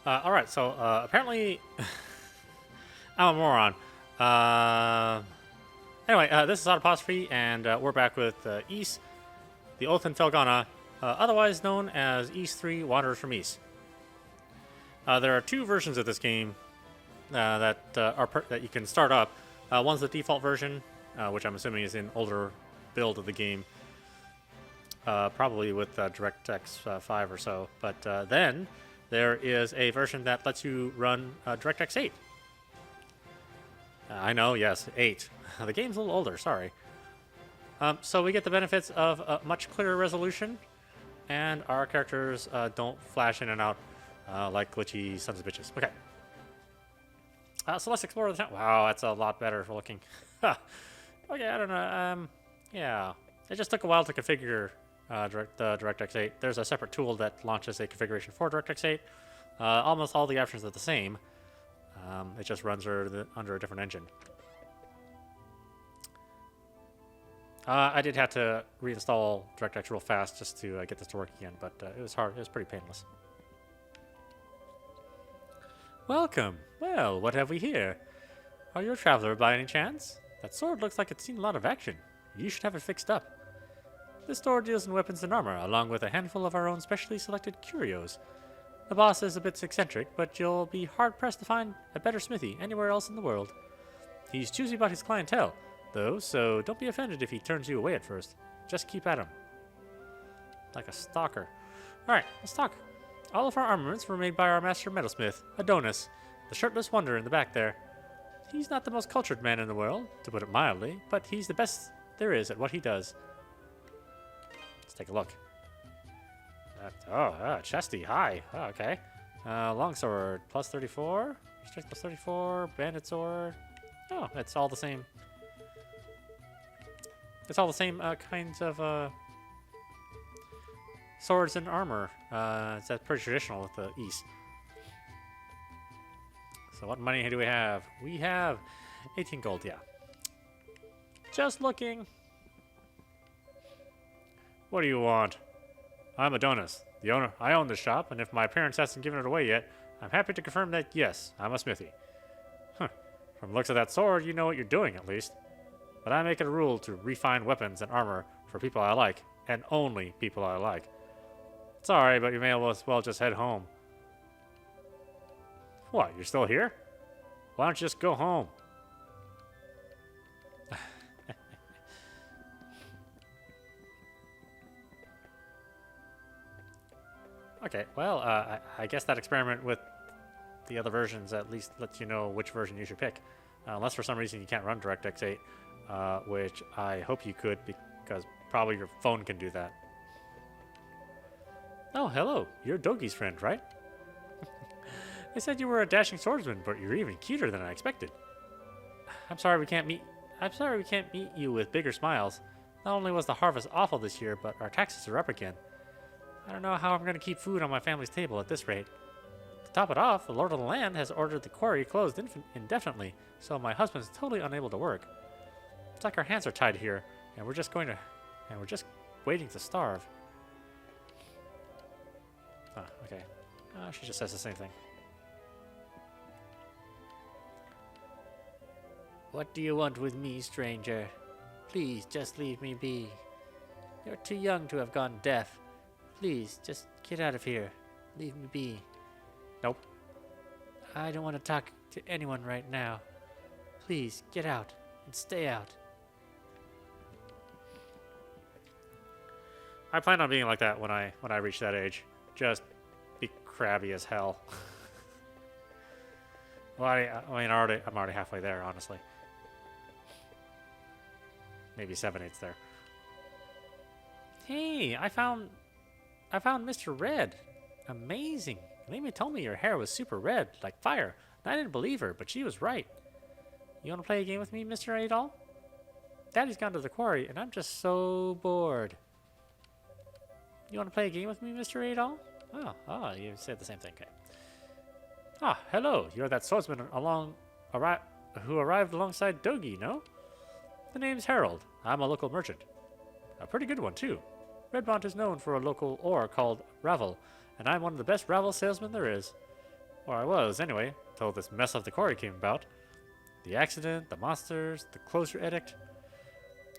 Alright, so apparently I'm a moron. Uh, this is audap, and we're back with Ys, the Oath in Felghana, otherwise known as Ys 3 Wanderers from Ys. There are two versions of this game that you can start up. One's the default version, which I'm assuming is an older build of the game, probably with DirectX 5 or so. But then there is a version that lets you run DirectX 8. I know, yes, 8. The game's a little older, sorry. So we get the benefits of a much clearer resolution, and our characters don't flash in and out like glitchy sons of bitches. Okay. So let's explore the town. Wow, that's a lot better for looking. Okay, I don't know. Yeah. It just took a while to configure DirectX 8. There's a separate tool that launches a configuration for DirectX 8. Almost all the options are the same. It just runs under a different engine. I did have to reinstall DirectX real fast just to get this to work again, but it was hard. It was pretty painless. Welcome. Well, what have we here? Are you a traveler by any chance? That sword looks like it's seen a lot of action. You should have it fixed up. This store deals in weapons and armor, along with a handful of our own specially selected curios. The boss is a bit eccentric, but you'll be hard-pressed to find a better smithy anywhere else in the world. He's choosy about his clientele, though, so don't be offended if he turns you away at first. Just keep at him. Like a stalker. Alright, let's talk. All of our armaments were made by our master metalsmith, Adonis, the shirtless wonder in the back there. He's not the most cultured man in the world, to put it mildly, but he's the best there is at what he does. Let's take a look. Chesty, hi. Oh, okay. Longsword, plus 34. Strength plus 34. Bandit sword. Oh, it's all the same. It's all the same kinds of swords and armor. It's pretty traditional with the Ys. So what money do we have? We have 18 gold, yeah. Just looking. What do you want? I'm Adonis, the owner. I own the shop, and if my parents hasn't given it away yet, I'm happy to confirm that, yes, I'm a smithy. Huh. From the looks of that sword, you know what you're doing, at least. But I make it a rule to refine weapons and armor for people I like, and only people I like. Sorry, but you may as well just head home. What, you're still here? Why don't you just go home? Okay, well, I guess that experiment with the other versions at least lets you know which version you should pick. Unless for some reason you can't run DirectX 8, which I hope you could, because probably your phone can do that. Oh, hello. You're Dogi's friend, right? They said you were a dashing swordsman, but you're even cuter than I expected. I'm sorry we can't meet you with bigger smiles. Not only was the harvest awful this year, but our taxes are up again. I don't know how I'm going to keep food on my family's table at this rate. To top it off, the Lord of the Land has ordered the quarry closed indefinitely, so my husband's totally unable to work. It's like our hands are tied here, and we're just waiting to starve. Oh, okay. She just says the same thing. What do you want with me, stranger? Please, just leave me be. You're too young to have gone deaf. Please, just get out of here. Leave me be. Nope. I don't want to talk to anyone right now. Please, get out and stay out. I plan on being like that when I reach that age. Just be crabby as hell. Well, I'm already halfway there, honestly. Maybe 7/8 there. Hey, I found Mr. Red. Amazing. Amy told me your hair was super red, like fire. And I didn't believe her, but she was right. You want to play a game with me, Mr. Adol? Daddy's gone to the quarry, and I'm just so bored. You want to play a game with me, Mr. Adol? Oh, you said the same thing. Okay. Ah, hello. You're that swordsman who arrived alongside Dogi, no? The name's Harold. I'm a local merchant. A pretty good one, too. Redmont is known for a local ore called Ravel, and I'm one of the best Ravel salesmen there is. Or I was, anyway, till this mess of the quarry came about. The accident, the monsters, the closure edict.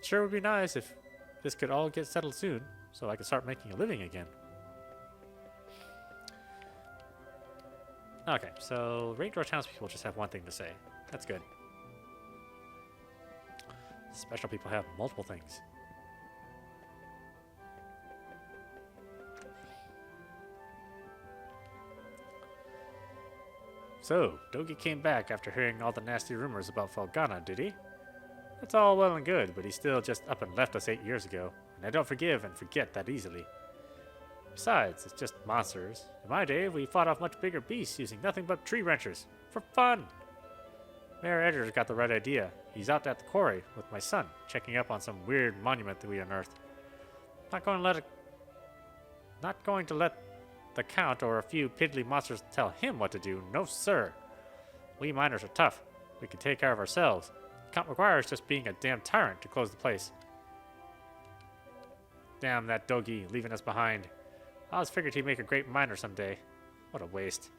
Sure would be nice if this could all get settled soon, so I could start making a living again. Okay, so Ranger townspeople just have one thing to say. That's good. Special people have multiple things. So, Dogi came back after hearing all the nasty rumors about Felghana, did he? That's all well and good, but he still just up and left us 8 years ago, and I don't forgive and forget that easily. Besides, it's just monsters. In my day, we fought off much bigger beasts using nothing but tree wrenchers. For fun! Mayor Edgar's got the right idea. He's out at the quarry with my son, checking up on some weird monument that we unearthed. Not going to let the Count or a few piddly monsters tell him what to do. No, sir. We miners are tough. We can take care of ourselves. Count McGuire's just being a damn tyrant to close the place. Damn that Dogi leaving us behind. I always figured he'd make a great miner someday. What a waste.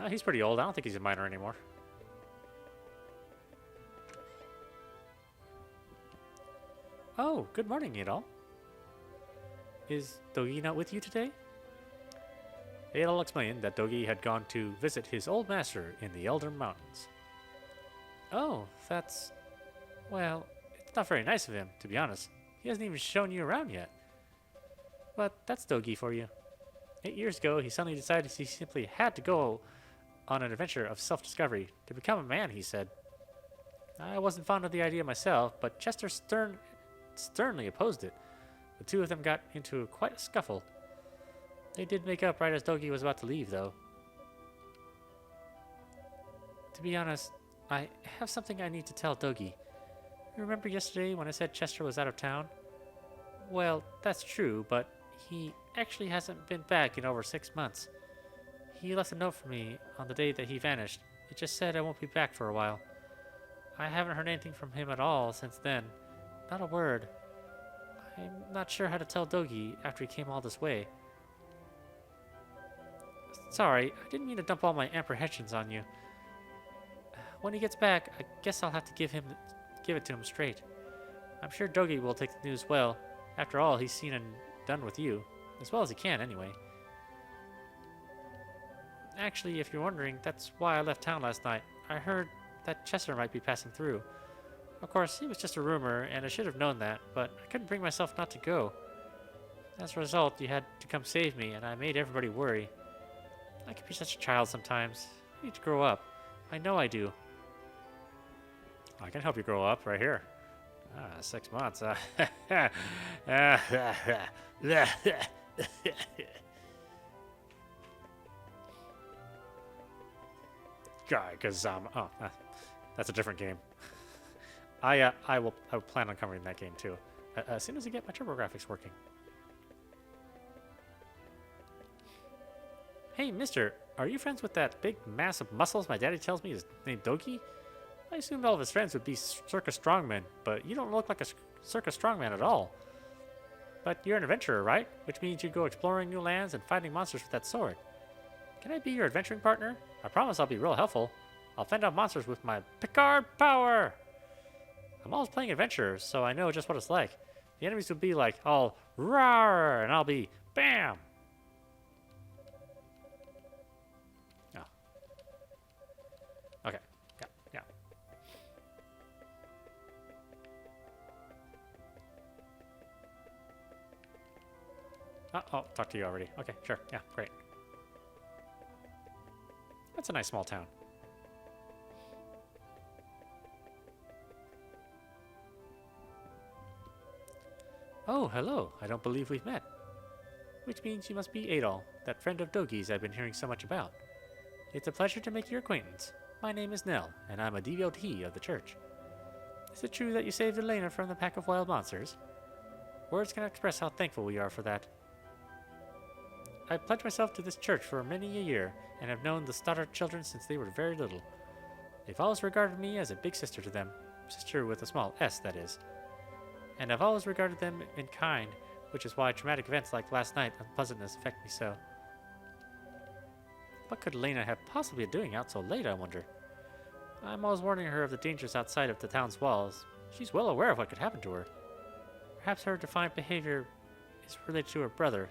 He's pretty old. I don't think he's a miner anymore. Oh, good morning, Adol. Is Dogi not with you today? Adol explained that Dogi had gone to visit his old master in the Elder Mountains. Oh, that's... well, it's not very nice of him, to be honest. He hasn't even shown you around yet. But that's Dogi for you. 8 years ago, he suddenly decided he simply had to go on an adventure of self-discovery to become a man, he said. I wasn't fond of the idea myself, but Chester sternly opposed it. The two of them got into quite a scuffle. They did make up right as Dogi was about to leave, though. To be honest, I have something I need to tell Dogi. Remember yesterday when I said Chester was out of town? Well, that's true, but he actually hasn't been back in over 6 months. He left a note for me on the day that he vanished. It just said I won't be back for a while. I haven't heard anything from him at all since then. Not a word. I'm not sure how to tell Dogi after he came all this way. Sorry, I didn't mean to dump all my apprehensions on you. When he gets back, I guess I'll have to give it to him straight. I'm sure Dogi will take the news well. After all, he's seen and done with you. As well as he can, anyway. Actually, if you're wondering, that's why I left town last night. I heard that Chester might be passing through. Of course, it was just a rumor, and I should have known that, but I couldn't bring myself not to go. As a result, you had to come save me, and I made everybody worry. I can be such a child sometimes. I need to grow up. I know I do. I can help you grow up right here. 6 months. Because that's a different game. I will plan on covering that game too, as soon as I get my TurboGrafx working. Hey, mister, are you friends with that big mass of muscles my daddy tells me is named Dogi? I assumed all of his friends would be circus strongmen, but you don't look like a circus strongman at all. But you're an adventurer, right? Which means you go exploring new lands and fighting monsters with that sword. Can I be your adventuring partner? I promise I'll be real helpful. I'll fend off monsters with my Picard power! I'm always playing adventurers, so I know just what it's like. The enemies will be like all rawr, and I'll be bam! Oh. Okay. Yeah. Oh, talk to you already. Okay, sure. Yeah, great. That's a nice small town. Oh, hello. I don't believe we've met. Which means you must be Adol, that friend of Dogi's I've been hearing so much about. It's a pleasure to make your acquaintance. My name is Nell, and I'm a devotee of the church. Is it true that you saved Elena from the pack of wild monsters? Words cannot express how thankful we are for that. I pledged myself to this church for many a year, and have known the Stoddard children since they were very little. They've always regarded me as a big sister to them, sister with a small s, that is. And I've always regarded them in kind, which is why traumatic events like last night unpleasantness affect me so. What could Elena have possibly been doing out so late, I wonder? I'm always warning her of the dangers outside of the town's walls. She's well aware of what could happen to her. Perhaps her defiant behavior is related to her brother.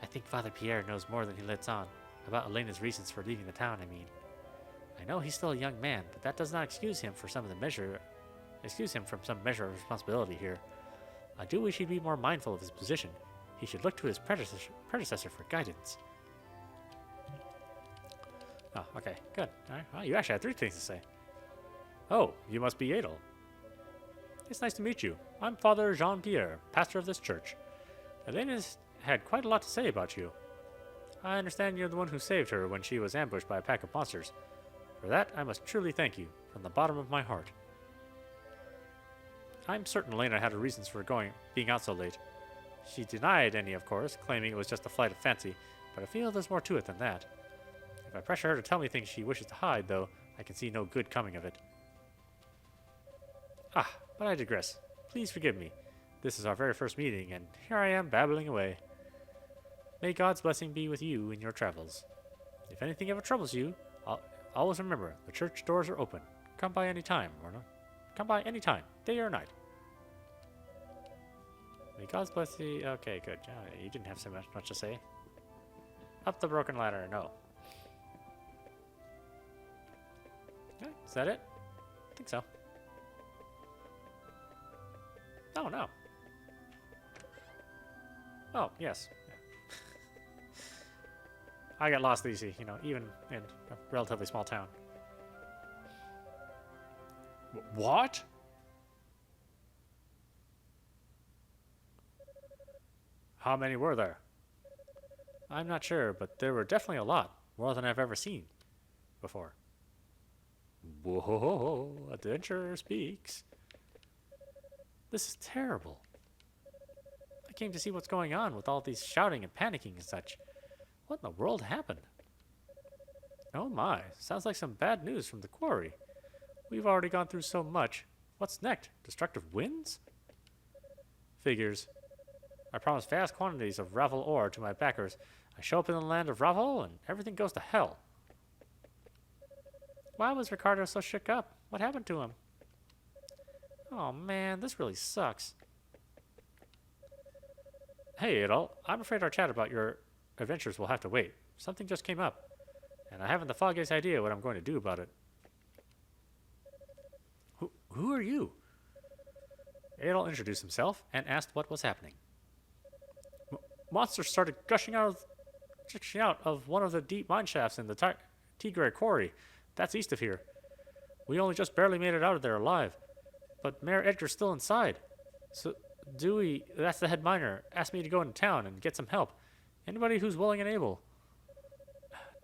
I think Father Pierre knows more than he lets on. About Elena's reasons for leaving the town, I mean. I know he's still a young man, but that does not excuse him from some measure of responsibility here. I do wish he'd be more mindful of his position. He should look to his predecessor for guidance. Oh, okay, good. All right. Well, you actually had 3 things to say. Oh, you must be Adel. It's nice to meet you. I'm Father Jean-Pierre, pastor of this church. Elena's had quite a lot to say about you. I understand you're the one who saved her when she was ambushed by a pack of monsters. For that, I must truly thank you, from the bottom of my heart. I'm certain Elena had her reasons for being out so late. She denied any, of course, claiming it was just a flight of fancy, but I feel there's more to it than that. If I pressure her to tell me things she wishes to hide, though, I can see no good coming of it. Ah, but I digress. Please forgive me. This is our very first meeting, and here I am babbling away. May God's blessing be with you in your travels. If anything ever troubles you, always remember, the church doors are open. Come by any time, Come by any time, day or night. May God's bless you. Okay, good. You didn't have so much to say. Up the broken ladder, no. Okay, is that it? I think so. Oh, no. Oh, yes. I got lost easy, even in a relatively small town. What? How many were there? I'm not sure, but there were definitely a lot. More than I've ever seen before. Whoa, adventurer speaks. This is terrible. I came to see what's going on with all these shouting and panicking and such. What in the world happened? Oh my, sounds like some bad news from the quarry. We've already gone through so much. What's next? Destructive winds? Figures. I promise vast quantities of Ravel ore to my backers. I show up in the land of Ravel and everything goes to hell. Why was Ricardo so shook up? What happened to him? Oh man, this really sucks. Hey, Adol, I'm afraid our chat about your adventures will have to wait. Something just came up, and I haven't the foggiest idea what I'm going to do about it. Who are you? Adol introduced himself and asked what was happening. Monsters started gushing out of one of the deep mine shafts in the Tigre quarry. That's east of here. We only just barely made it out of there alive. But Mayor Edgar's still inside. So Dewey, that's the head miner, asked me to go into town and get some help. Anybody who's willing and able.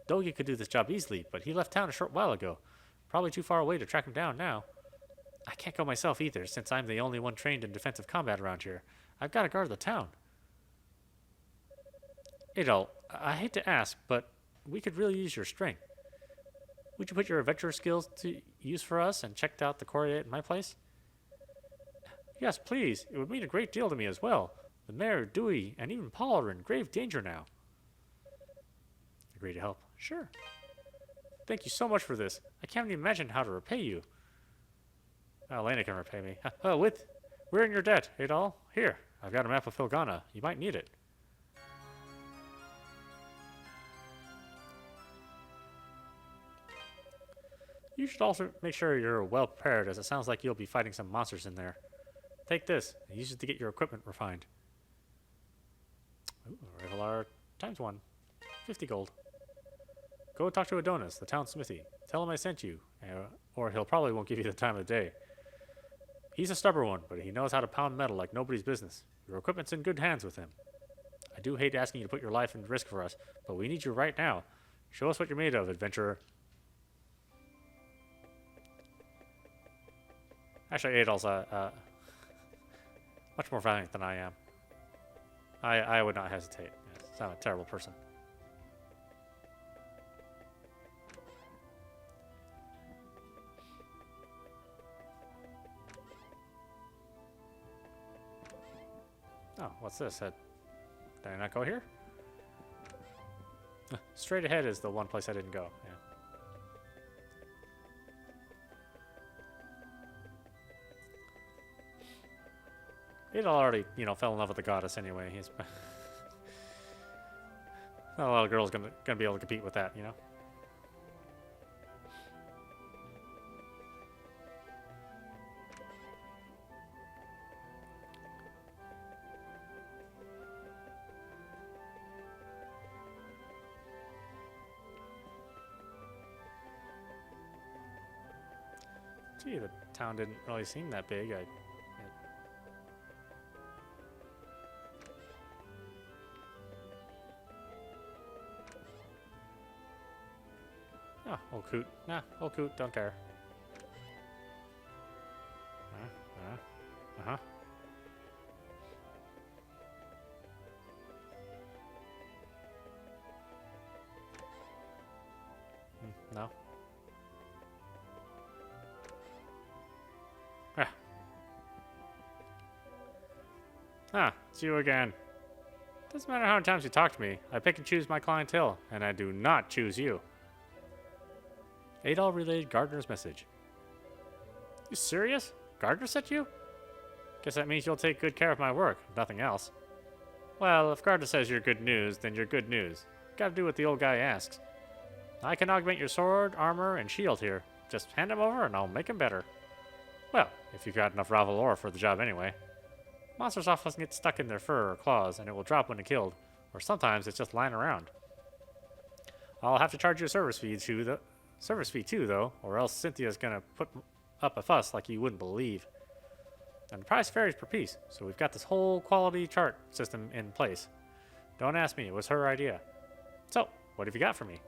Dogi could do this job easily, but he left town a short while ago. Probably too far away to track him down now. I can't go myself either, since I'm the only one trained in defensive combat around here. I've got to guard the town. Adol, I hate to ask, but we could really use your strength. Would you put your adventurer skills to use for us and check out the quarry at my place? Yes, please. It would mean a great deal to me as well. The mayor, Dewey, and even Paul are in grave danger now. Agree to help? Sure. Thank you so much for this. I can't even imagine how to repay you. Elena can repay me. We're in your debt, Adol. Here, I've got a map of Felghana. You might need it. You should also make sure you're well prepared, as it sounds like you'll be fighting some monsters in there. Take this. Use it to get your equipment refined. Ooh, Revelar ×1. 50 gold. Go talk to Adonis, the town smithy. Tell him I sent you, or he'll probably won't give you the time of day. He's a stubborn one, but he knows how to pound metal like nobody's business. Your equipment's in good hands with him. I do hate asking you to put your life in risk for us, but we need you right now. Show us what you're made of, adventurer. Actually, Adol's much more valiant than I am. I would not hesitate. Yes, I'm a terrible person. Oh, what's this? Did I not go here? Straight ahead is the one place I didn't go. Yeah. He'd already, you know, fell in love with the goddess anyway. He's not a lot of girls gonna be able to compete with that, you know. Gee, the town didn't really seem that big. Oh, old coot. Nah, old coot, don't care. Uh-huh. No. Ah, it's you again. Doesn't matter how many times you talk to me. I pick and choose my clientele, and I do not choose you. Adol relayed Gardner's message. You serious? Gardner sent you? Guess that means you'll take good care of my work, if nothing else. Well, if Gardner says you're good news, then you're good news. Gotta do what the old guy asks. I can augment your sword, armor, and shield here. Just hand them over and I'll make them better. Well, if you've got enough Ravalor for the job anyway. Monsters often get stuck in their fur or claws, and it will drop when they're killed, or sometimes it's just lying around. I'll have to charge you a service fee too, though, or else Cynthia's gonna put up a fuss like you wouldn't believe. And the price varies per piece, so we've got this whole quality chart system in place. Don't ask me, it was her idea. So, what have you got for me?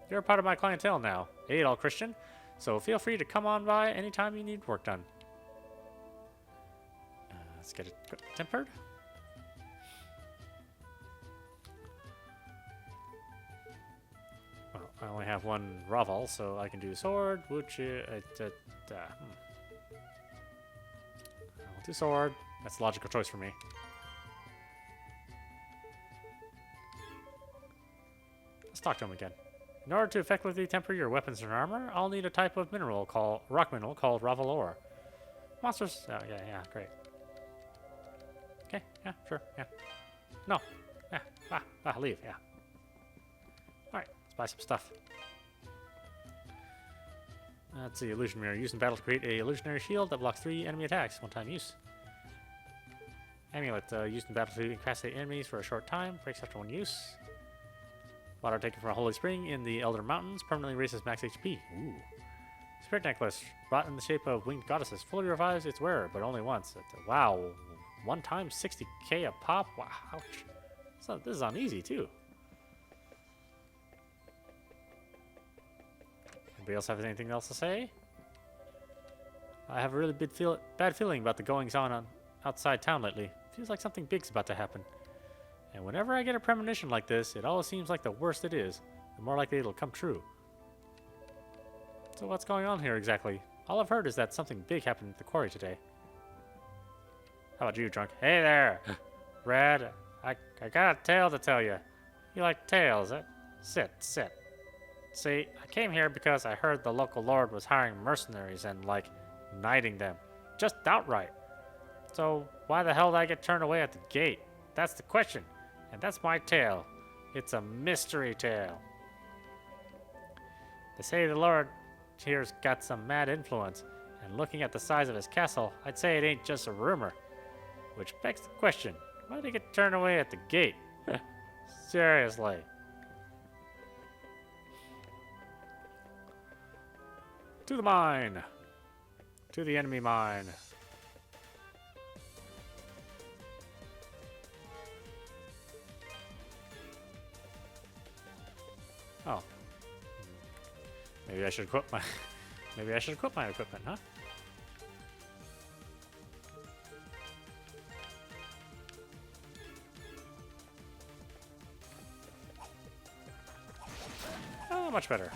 You're a part of my clientele now, Adol Christian, so feel free to come on by anytime you need work done. Let's get it tempered. Well, I only have one Raval, so I can do sword, which I'll do sword. That's a logical choice for me. Let's talk to him again. In order to effectively temper your weapons and armor, I'll need a type of rock mineral called Ravalor. Monsters. Oh yeah, great. Okay, yeah, sure, yeah. No. Yeah, leave, yeah. Alright, let's buy some stuff. Let's see, illusion mirror. Used in battle to create a illusionary shield that blocks 3 enemy attacks, one-time use. Amulet, used in battle to incapacitate enemies for a short time, breaks after 1 use. Water taken from a holy spring in the Elder Mountains, permanently raises max HP. Ooh. Spirit necklace, brought in the shape of winged goddesses, fully revives its wearer, but only once. Wow. 1 time 60k a pop? Wow, ouch. So this is on easy too. Anybody else have anything else to say? I have a really bad feeling about the goings on outside town lately. Feels like something big's about to happen. And whenever I get a premonition like this, it always seems like the worse it is, the more likely it'll come true. So what's going on here exactly? All I've heard is that something big happened at the quarry today. How about you, drunk? Hey there, Red. I got a tale to tell you. You like tales, eh? Sit. See, I came here because I heard the local lord was hiring mercenaries and, like, knighting them. Just outright. So, why the hell did I get turned away at the gate? That's the question. And that's my tale. It's a mystery tale. They say the lord here's got some mad influence, and looking at the size of his castle, I'd say it ain't just a rumor. Which begs the question, why did he get turned away at the gate? Seriously. To the mine. To the enemy mine. Oh. Maybe I should equip my equipment, huh? Oh, much better.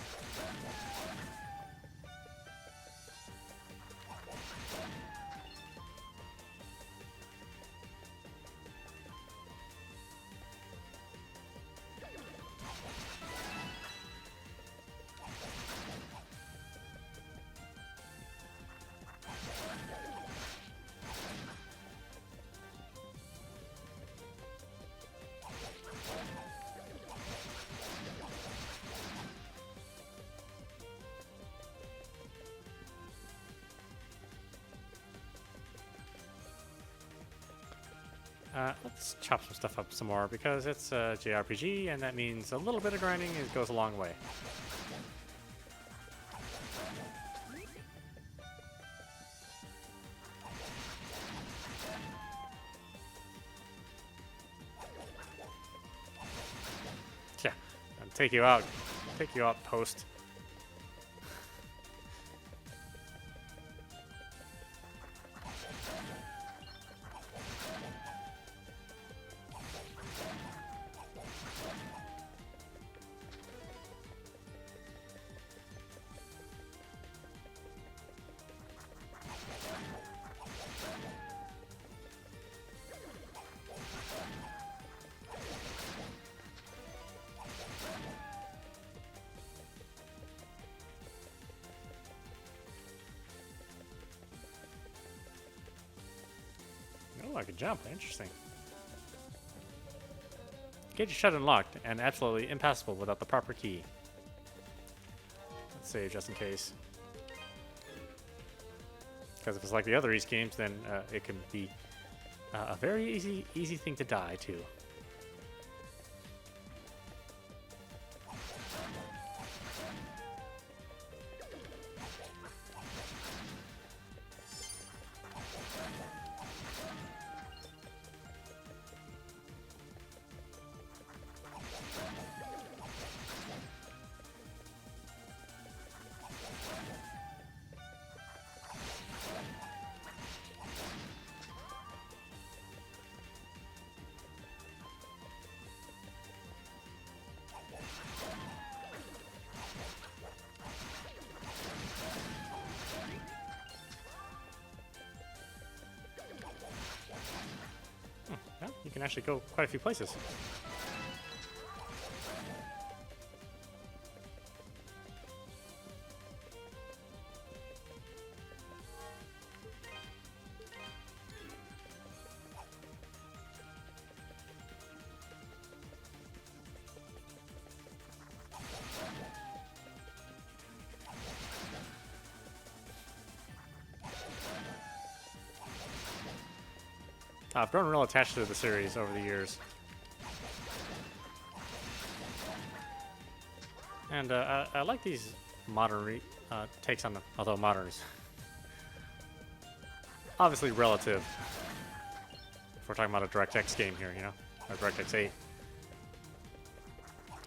Let's chop some stuff up some more because it's a JRPG, and that means a little bit of grinding goes a long way. Yeah, and take you out, post. Oh, I could jump. Interesting. Gate is shut and locked, and absolutely impassable without the proper key. Let's save just in case. Because if it's like the other East games, then it can be a very easy thing to die to. Well, you can actually go quite a few places. I've grown real attached to the series over the years. And I like these modern takes on them, although modern is obviously relative. If we're talking about a DirectX game here, you know, or DirectX 8.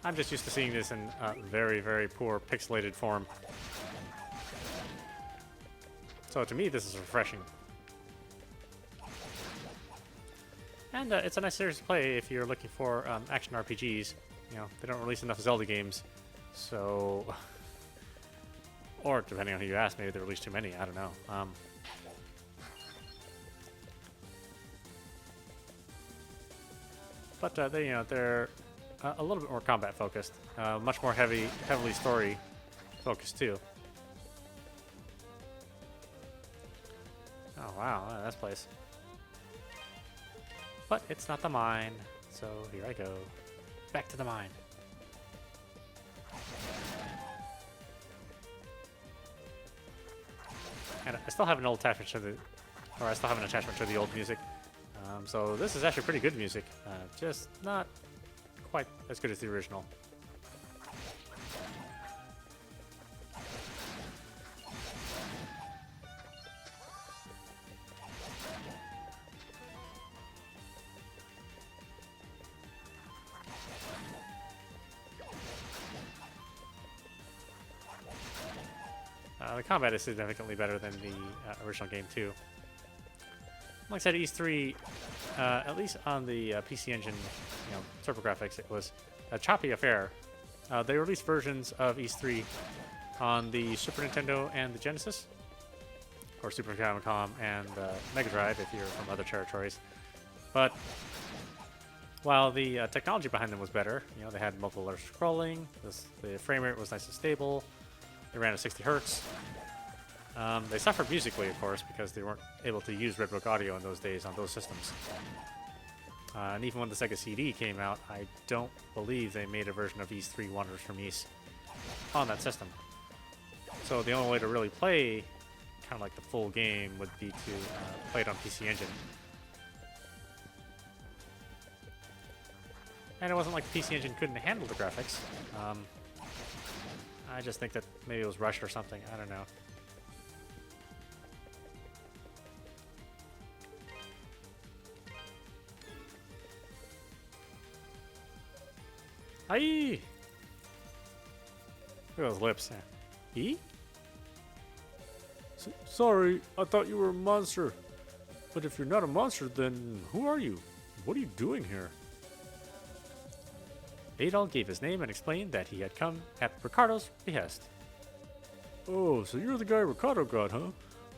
I'm just used to seeing this in very, very poor pixelated form. So to me, this is refreshing. And it's a nice series to play if you're looking for action RPGs. You know, they don't release enough Zelda games, so... or, depending on who you ask, maybe they release too many, I don't know. But they, you know, they're a little bit more combat focused, much more heavily story focused too. Oh wow, that's place. But it's not the mine, so here I go. Back to the mine. And I still have an old attachment to the, or I still have an attachment to the old music. So this is actually pretty good music, just not quite as good as the original. The combat is significantly better than the original game too. Like I said, East 3, at least on the PC Engine, you know, TurboGrafx, it was a choppy affair. They released versions of East 3 on the Super Nintendo and the Genesis, or Super Famicom and Mega Drive if you're from other territories. But while the technology behind them was better, you know, they had multiple layer scrolling, the frame rate was nice and stable. They ran at 60 hertz. They suffered musically, of course, because they weren't able to use Redbook audio in those days on those systems. And even when the Sega CD came out, I don't believe they made a version of East 3 Wonders from East on that system. So the only way to really play kind of like the full game would be to play it on PC Engine. And it wasn't like the PC Engine couldn't handle the graphics. I just think that maybe it was rushed or something. I don't know. Aye! Look at those lips. E? Sorry, I thought you were a monster. But if you're not a monster, then who are you? What are you doing here? Adol gave his name and explained that he had come at Ricardo's behest. Oh, so you're the guy Ricardo got, huh?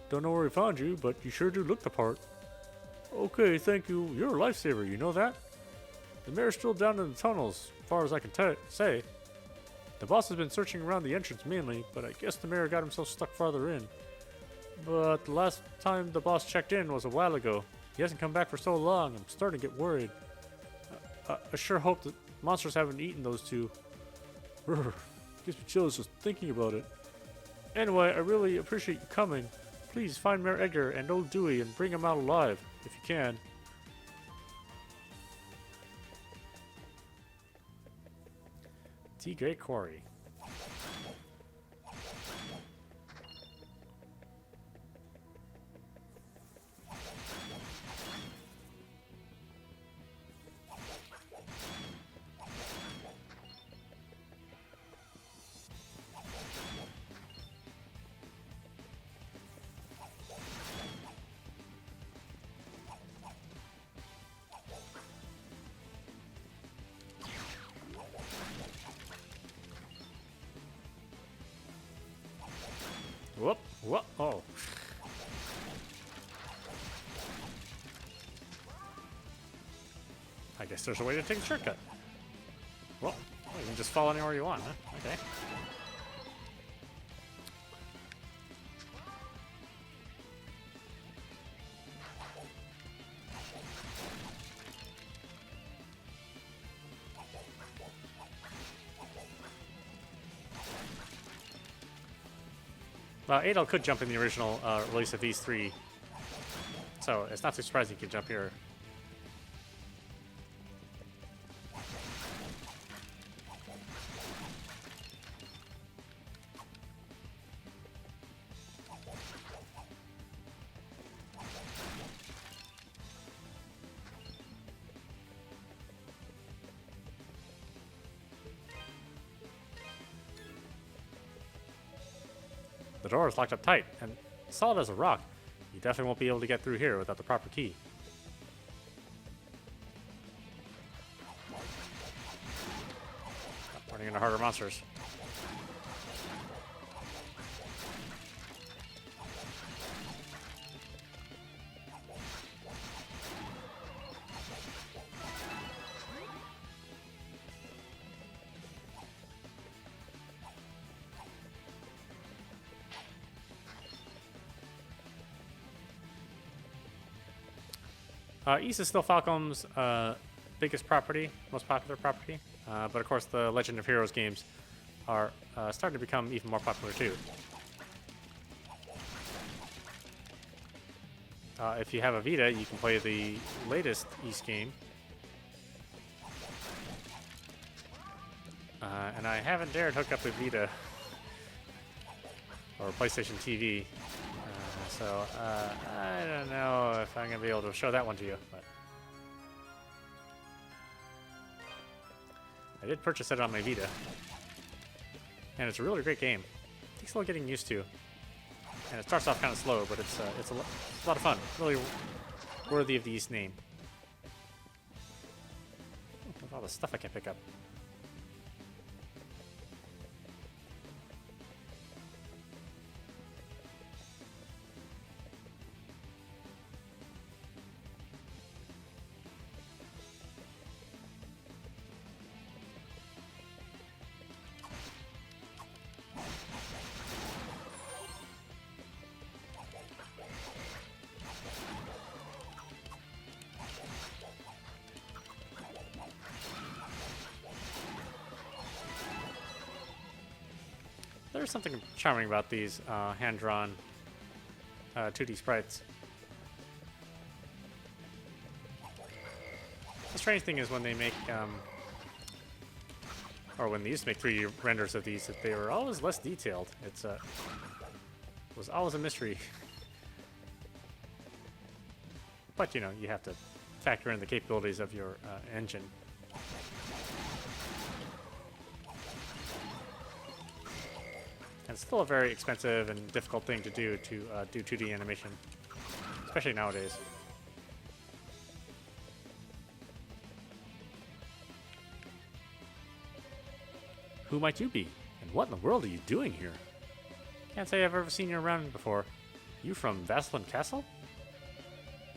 Don't know where he found you, but you sure do look the part. Okay, thank you. You're a lifesaver, you know that? The mayor's still down in the tunnels, as far as I can say. The boss has been searching around the entrance mainly, but I guess the mayor got himself stuck farther in. But the last time the boss checked in was a while ago. He hasn't come back for so long, I'm starting to get worried. I sure hope that monsters haven't eaten those two. Brr, gives me chills just thinking about it. Anyway, I really appreciate you coming. Please find Mayor Edgar and old Dewey and bring him out alive, if you can. Great Quarry. Whoop, whoop, oh. I guess there's a way to take a shortcut. Well, you can just fall anywhere you want, huh? Okay. Well, Adol could jump in the original release of these three, so it's not too surprising he could jump here. The door is locked up tight and solid as a rock. You definitely won't be able to get through here without the proper key. Running into harder monsters. East is still Falcom's biggest property, most popular property, but of course the Legend of Heroes games are starting to become even more popular too. If you have a Vita, you can play the latest East game. And I haven't dared hook up a Vita or PlayStation TV. So, I don't know if I'm going to be able to show that one to you, but I did purchase it on my Vita, and it's a really great game. It takes a little getting used to, and it starts off kind of slow, but it's a lot of fun. Really worthy of the East name. Look at all the stuff I can pick up. There's something charming about these hand-drawn 2D sprites. The strange thing is when they make or when they used to make 3D renders of these, that they were always less detailed. It was always a mystery. But, you know, you have to factor in the capabilities of your engine. And it's still a very expensive and difficult thing to do 2D animation, especially nowadays. Who might you be? And what in the world are you doing here? Can't say I've ever seen you around before. You from Vasselin Castle?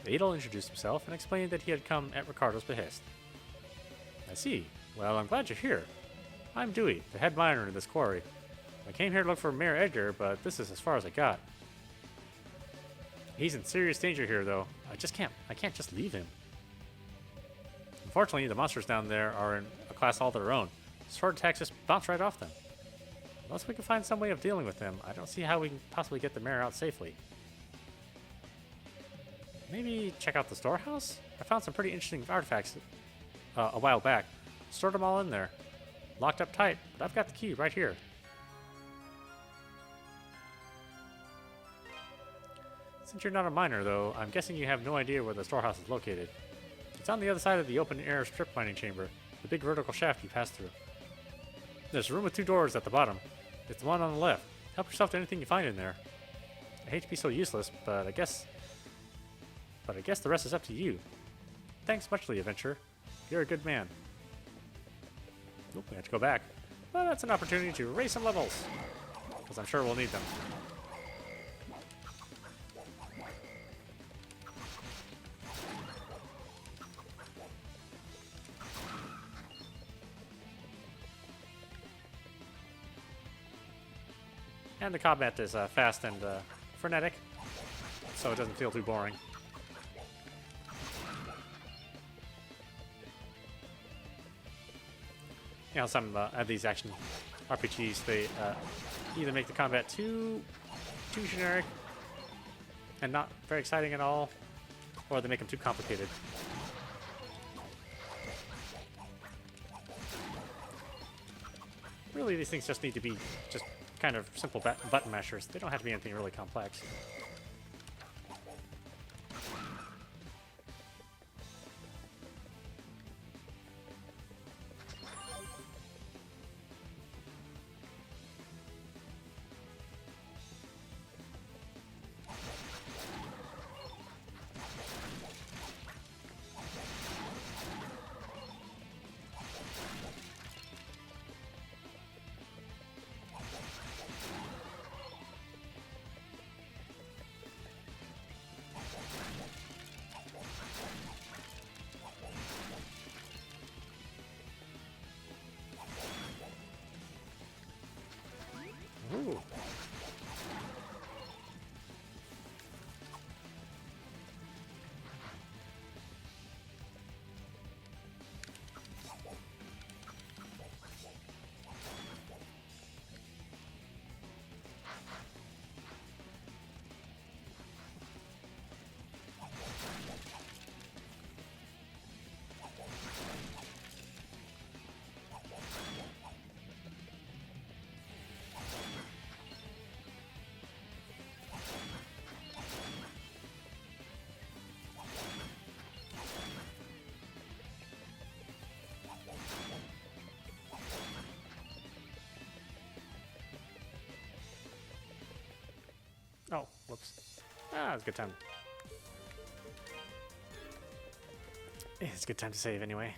Adel introduced himself and explained that he had come at Ricardo's behest. I see. Well, I'm glad you're here. I'm Dewey, the head miner in this quarry. I came here to look for Mayor Edgar, but this is as far as I got. He's in serious danger here, though. I can't just leave him. Unfortunately, the monsters down there are in a class all their own. Sword attacks just bounce right off them. Unless we can find some way of dealing with them, I don't see how we can possibly get the mayor out safely. Maybe check out the storehouse? I found some pretty interesting artifacts a while back. Stored them all in there. Locked up tight, but I've got the key right here. Since you're not a miner, though, I'm guessing you have no idea where the storehouse is located. It's on the other side of the open-air strip mining chamber, the big vertical shaft you pass through. There's a room with 2 doors at the bottom. It's the one on the left. Help yourself to anything you find in there. I hate to be so useless, but I guess the rest is up to you. Thanks muchly, adventurer. You're a good man. Nope, we have to go back. But that's an opportunity to raise some levels, because I'm sure we'll need them. And the combat is fast and frenetic, so it doesn't feel too boring. You know, some of these action RPGs, they either make the combat too generic and not very exciting at all, or they make them too complicated. Really, these things just need to be just kind of simple button mashers. They don't have to be anything really complex. Ooh. Oh, whoops. Ah, it's a good time. It's a good time to save anyway.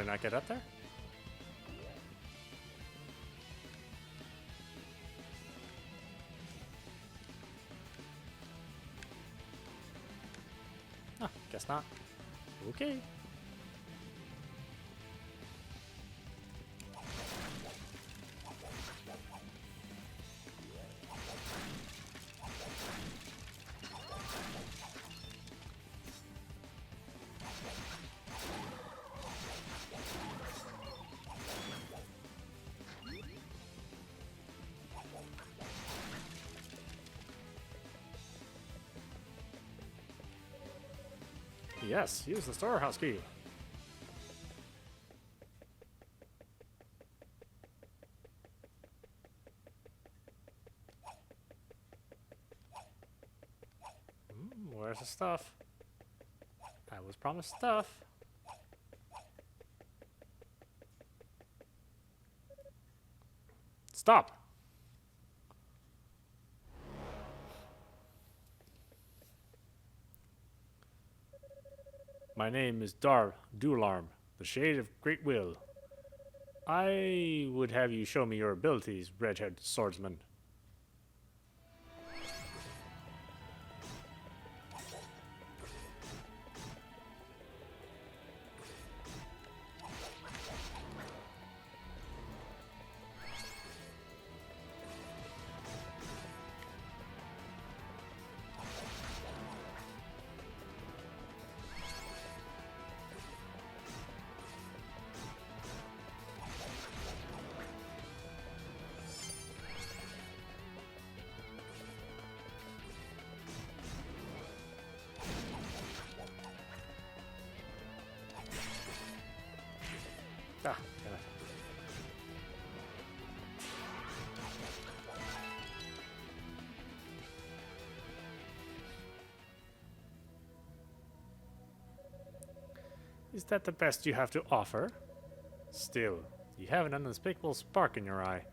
I not get up there? Oh, guess not. Okay. Yes, use the storehouse key. Where's the stuff? I was promised stuff. Stop! My name is Dularm, the Shade of Great Will. I would have you show me your abilities, red-haired swordsman. Ah, damn it. Is that the best you have to offer? Still, you have an unspeakable spark in your eye.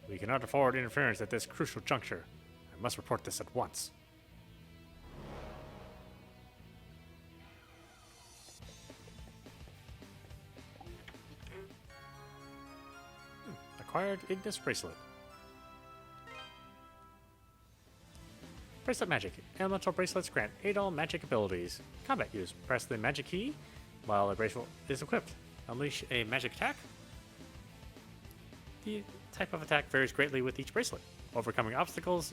We cannot afford interference at this crucial juncture. I must report this at once. Acquired Ignis Bracelet. Bracelet Magic. Elemental bracelets grant 8 all magic abilities. Combat use. Press the magic key while the bracelet is equipped. Unleash a magic attack. The type of attack varies greatly with each bracelet. Overcoming obstacles.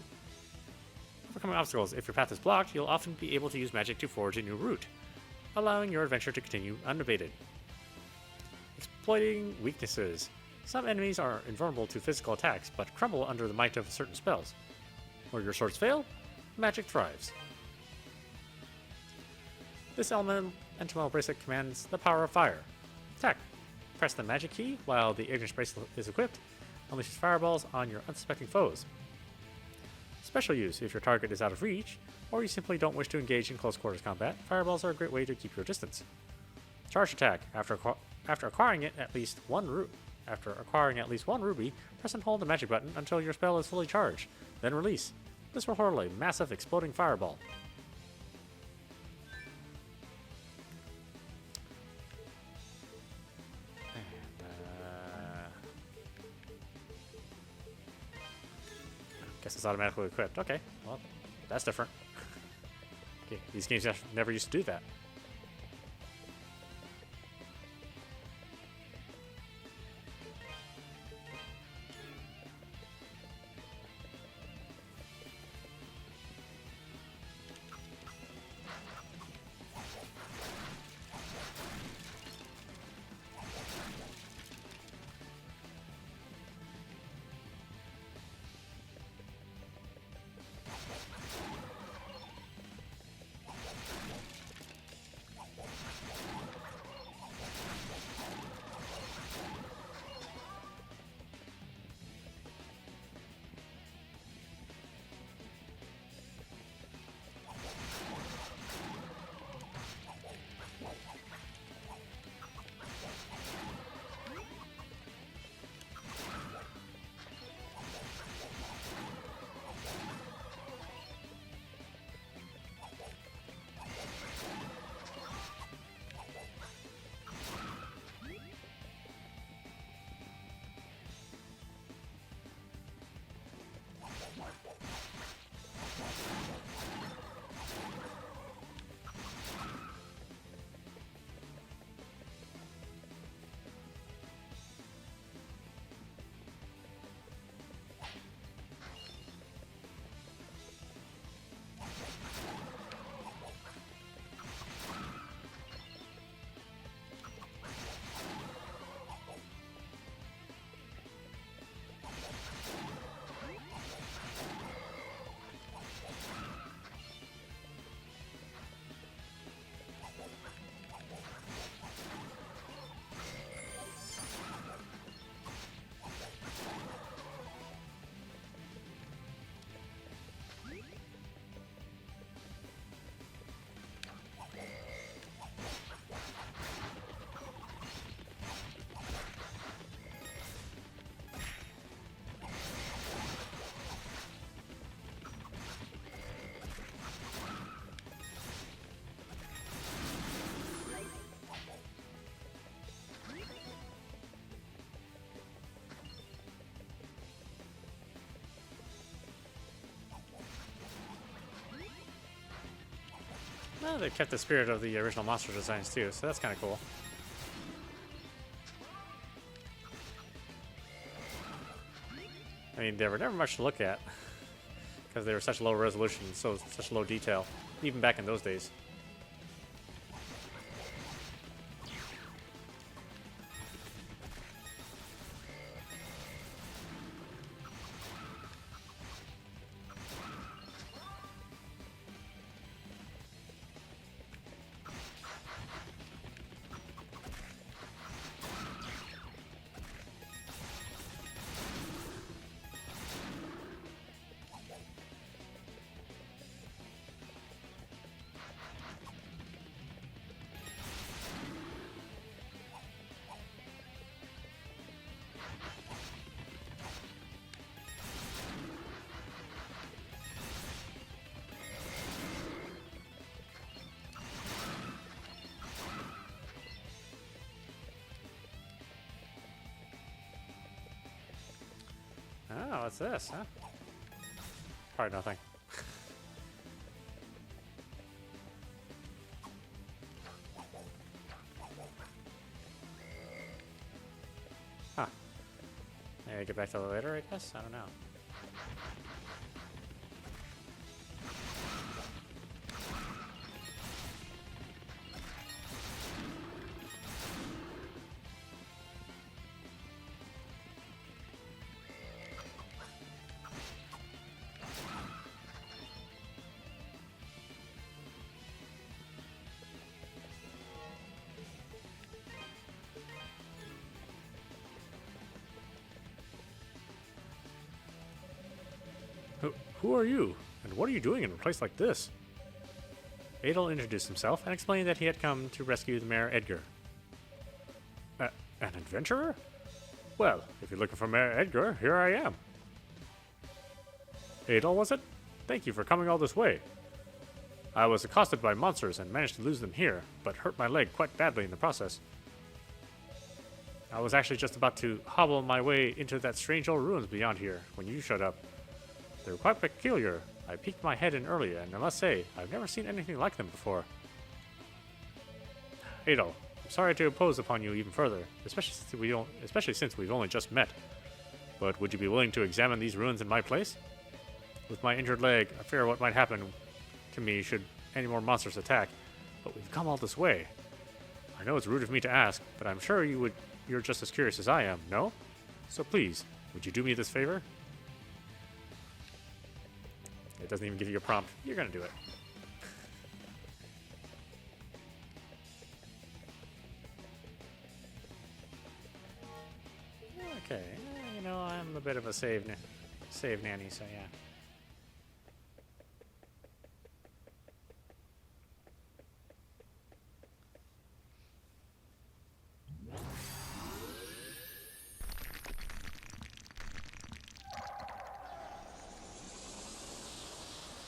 If your path is blocked, you'll often be able to use magic to forge a new route, allowing your adventure to continue unabated. Exploiting weaknesses. Some enemies are invulnerable to physical attacks, but crumble under the might of certain spells. Where your swords fail, magic thrives. This elemental bracelet commands the power of fire. Attack. Press the magic key while the Ignis bracelet is equipped. Unleashes fireballs on your unsuspecting foes. Special use. If your target is out of reach, or you simply don't wish to engage in close quarters combat, fireballs are a great way to keep your distance. Charge attack. After acquiring at least one ruby, press and hold the magic button until your spell is fully charged. Then release. This will hurl a massive exploding fireball. Guess it's automatically equipped. Okay, well, that's different. Okay, these games never used to do that. They've kept the spirit of the original monster designs too, so that's kind of cool. I mean, they were never much to look at because they were such low resolution, so such low detail, even back in those days. Oh, what's this, huh? Probably nothing. Huh. Maybe get back to that later, I guess? I don't know. Who are you? And what are you doing in a place like this? Adel introduced himself and explained that he had come to rescue the Mayor Edgar. An adventurer? Well, if you're looking for Mayor Edgar, here I am. Adel, was it? Thank you for coming all this way. I was accosted by monsters and managed to lose them here, but hurt my leg quite badly in the process. I was actually just about to hobble my way into that strange old ruins beyond here when you showed up. They were quite peculiar. I peeked my head in earlier, and I must say, I've never seen anything like them before. Adel, I'm sorry to impose upon you even further, especially since we've only just met. But would you be willing to examine these ruins in my place? With my injured leg, I fear what might happen to me should any more monsters attack. But we've come all this way. I know it's rude of me to ask, but I'm sure you're just as curious as I am, no? So please, would you do me this favor? It doesn't even give you a prompt. You're gonna do it. Okay, you know, I'm a bit of a save nanny, so yeah.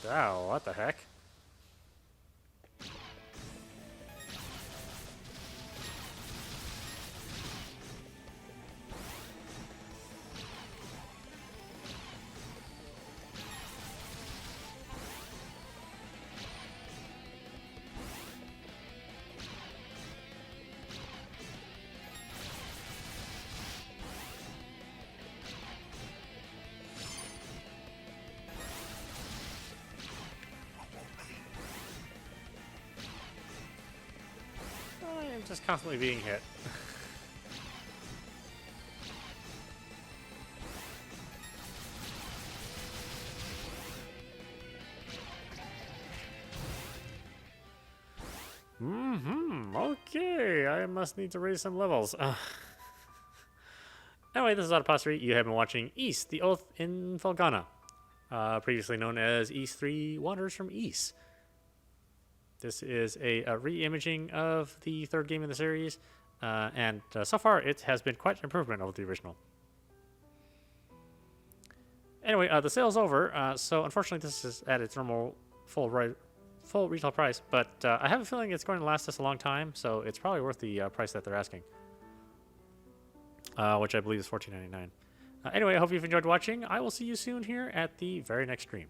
Wow, what the heck? I'm just constantly being hit. Okay, I must need to raise some levels. Anyway, this is audap. You have been watching Ys, the Oath in Felghana, previously known as Ys 3 Wanders from Ys. This is a re-imaging of the third game in the series, and so far it has been quite an improvement over the original. Anyway, the sale's over, so unfortunately this is at its normal full retail price, but I have a feeling it's going to last us a long time, so it's probably worth the price that they're asking, which I believe is $14.99. Anyway, I hope you've enjoyed watching. I will see you soon here at the very next stream.